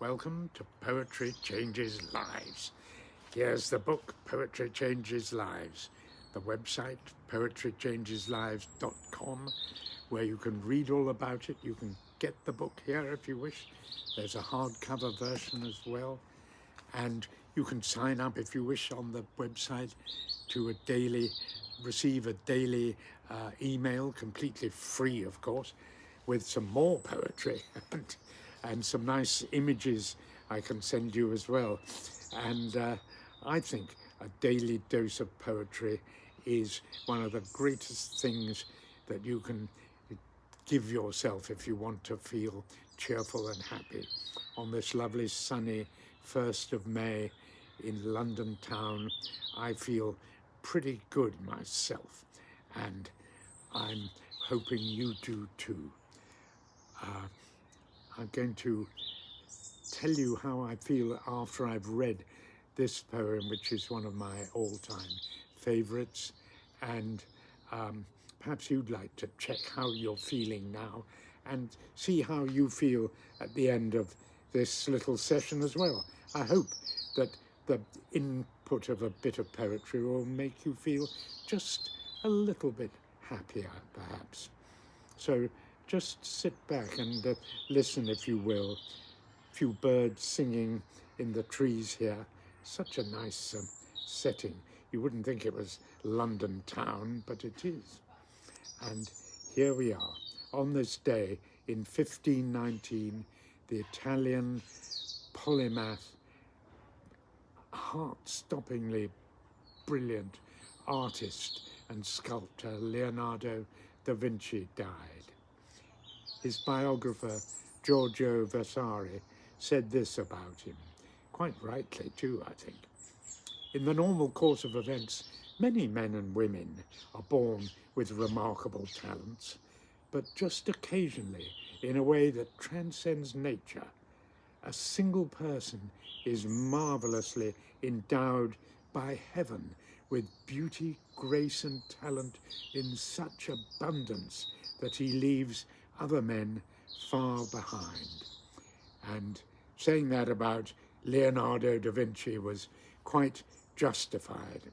Welcome to Poetry Changes Lives. Here's the book, Poetry Changes Lives, the website, poetrychangeslives.com, where you can read all about it. You can get the book here if you wish. There's a hardcover version as well. And you can sign up if you wish on the website to receive a daily email, completely free, of course, with some more poetry and some nice images I can send you as well. And I think a daily dose of poetry is one of the greatest things that you can give yourself if you want to feel cheerful and happy. On this lovely sunny 1st of May in London town, I feel pretty good myself, and I'm hoping you do too. I'm going to tell you how I feel after I've read this poem, which is one of my all-time favorites, and perhaps you'd like to check how you're feeling now and see how you feel at the end of this little session as well. I hope that the input of a bit of poetry will make you feel just a little bit happier, perhaps. So just sit back and listen, if you will. A few birds singing in the trees here. Such a nice setting. You wouldn't think it was London town, but it is. And here we are. On this day in 1519, the Italian polymath, heart-stoppingly brilliant artist and sculptor Leonardo da Vinci died. His biographer, Giorgio Vasari, said this about him, quite rightly too, I think. In the normal course of events, many men and women are born with remarkable talents, but just occasionally, in a way that transcends nature, a single person is marvelously endowed by heaven with beauty, grace, and talent in such abundance that he leaves other men far behind. And saying that about Leonardo da Vinci was quite justified.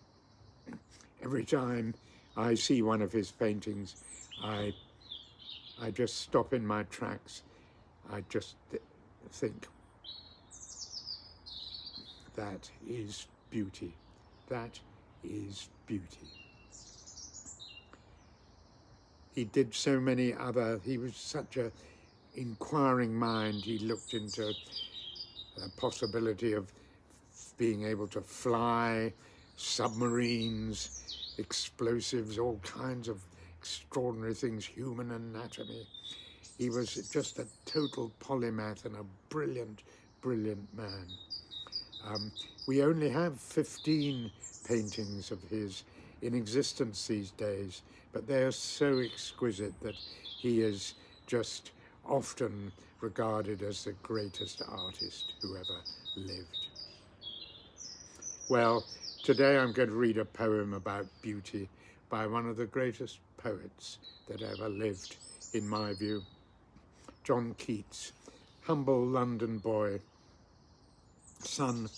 Every time I see one of his paintings, I just stop in my tracks. I just think, that is beauty. That is beauty. He did so many other, he was such a inquiring mind. He looked into the possibility of being able to fly, submarines, explosives, all kinds of extraordinary things, human anatomy. He was just a total polymath and a brilliant, brilliant man. We only have 15 paintings of his in existence these days, but they are so exquisite that he is just often regarded as the greatest artist who ever lived. Well, today I'm going to read a poem about beauty by one of the greatest poets that ever lived, in my view. John Keats, humble London boy, son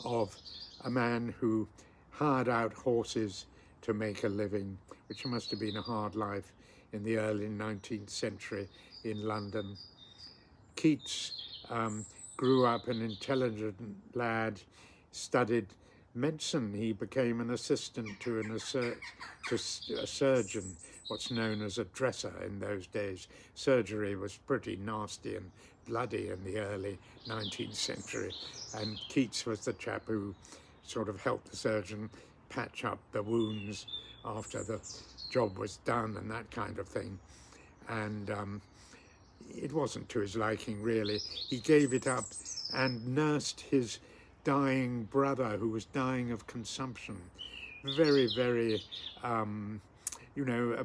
of a man who hired out horses to make a living, which must have been a hard life in the early 19th century in London. Keats grew up an intelligent lad, studied medicine. He became an assistant to a surgeon, what's known as a dresser in those days. Surgery was pretty nasty and bloody in the early 19th century, and Keats was the chap who sort of helped the surgeon patch up the wounds after the job was done and that kind of thing. And it wasn't to his liking, really. He gave it up and nursed his dying brother, who was dying of consumption. Very, very, a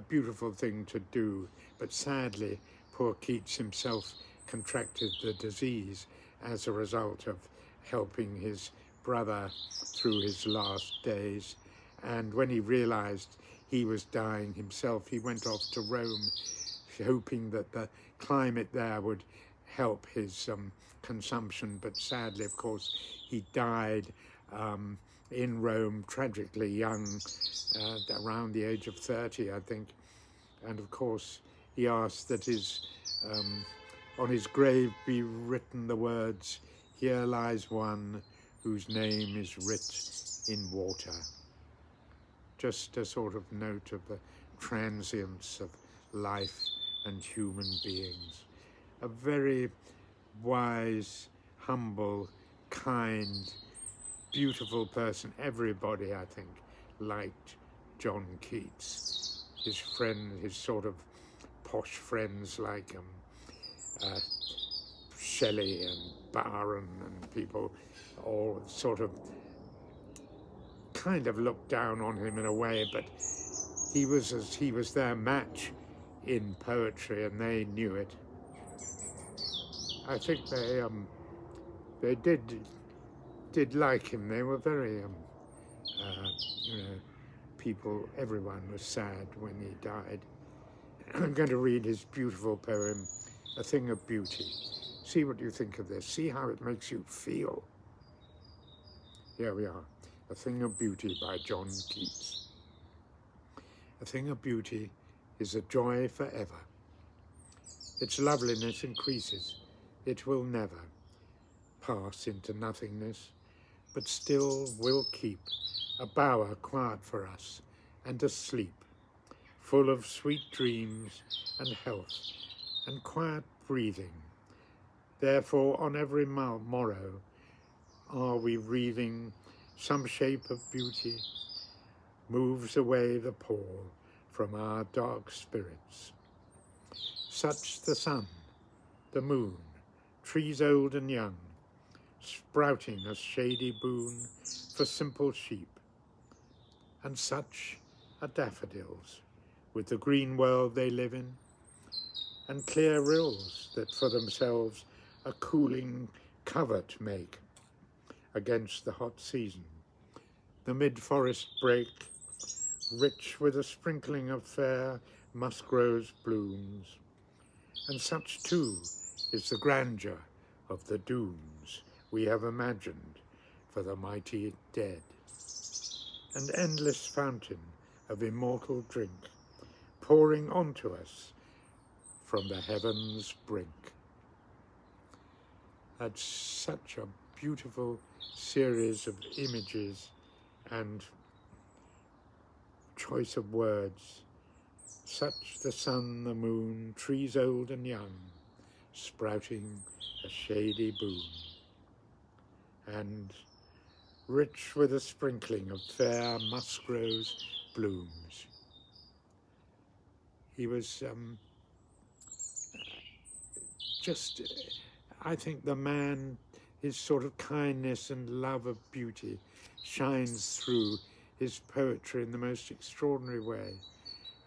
beautiful thing to do. But sadly, poor Keats himself contracted the disease as a result of helping his brother through his last days. And when he realized he was dying himself, he went off to Rome, hoping that the climate there would help his consumption, but sadly, of course, he died in Rome, tragically young, around the age of 30, I think. And of course, he asked that on his grave be written the words, "Here lies one whose name is writ in water." Just a sort of note of the transience of life and human beings. A very wise, humble, kind, beautiful person. Everybody, I think, liked John Keats. His friend, his sort of posh friends like Shelley and Byron and people all sort of kind of looked down on him in a way, but he was their match in poetry, and they knew it. I think they did like him. They were very people. Everyone was sad when he died. I'm going to read his beautiful poem, "A Thing of Beauty." See what you think of this. See how it makes you feel. Here we are. "A Thing of Beauty" by John Keats. A thing of beauty is a joy forever. Its loveliness increases. It will never pass into nothingness, but still will keep a bower quiet for us and a sleep, full of sweet dreams and health and quiet breathing. Therefore, on every morrow are we breathing some shape of beauty, moves away the pall from our dark spirits. Such the sun, the moon, trees old and young, sprouting a shady boon for simple sheep. And such are daffodils, with the green world they live in, and clear rills that for themselves a cooling covert make against the hot season. The mid-forest brake, rich with a sprinkling of fair musk-rose blooms, and such too is the grandeur of the dooms we have imagined for the mighty dead. An endless fountain of immortal drink pouring onto us from the heavens' brink. That's such a beautiful series of images and choice of words. Such the sun, the moon, trees old and young, sprouting a shady boon, and rich with a sprinkling of fair musk-rose blooms. He was I think the man, his sort of kindness and love of beauty shines through his poetry in the most extraordinary way.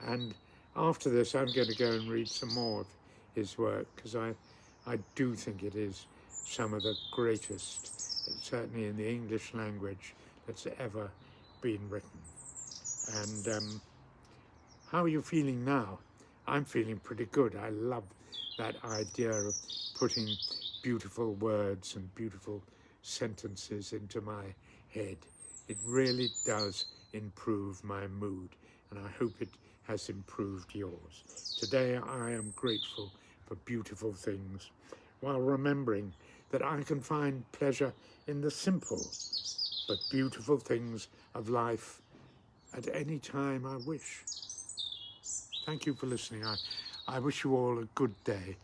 And after this, I'm going to go and read some more of his work, because I do think it is some of the greatest, certainly in the English language, that's ever been written. And how are you feeling now? I'm feeling pretty good. I love that idea of putting beautiful words and beautiful sentences into my head. It really does improve my mood, and I hope it has improved yours. Today I am grateful for beautiful things, while remembering that I can find pleasure in the simple but beautiful things of life at any time I wish. Thank you for listening. I wish you all a good day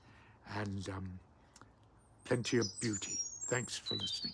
and plenty of beauty. Thanks for listening.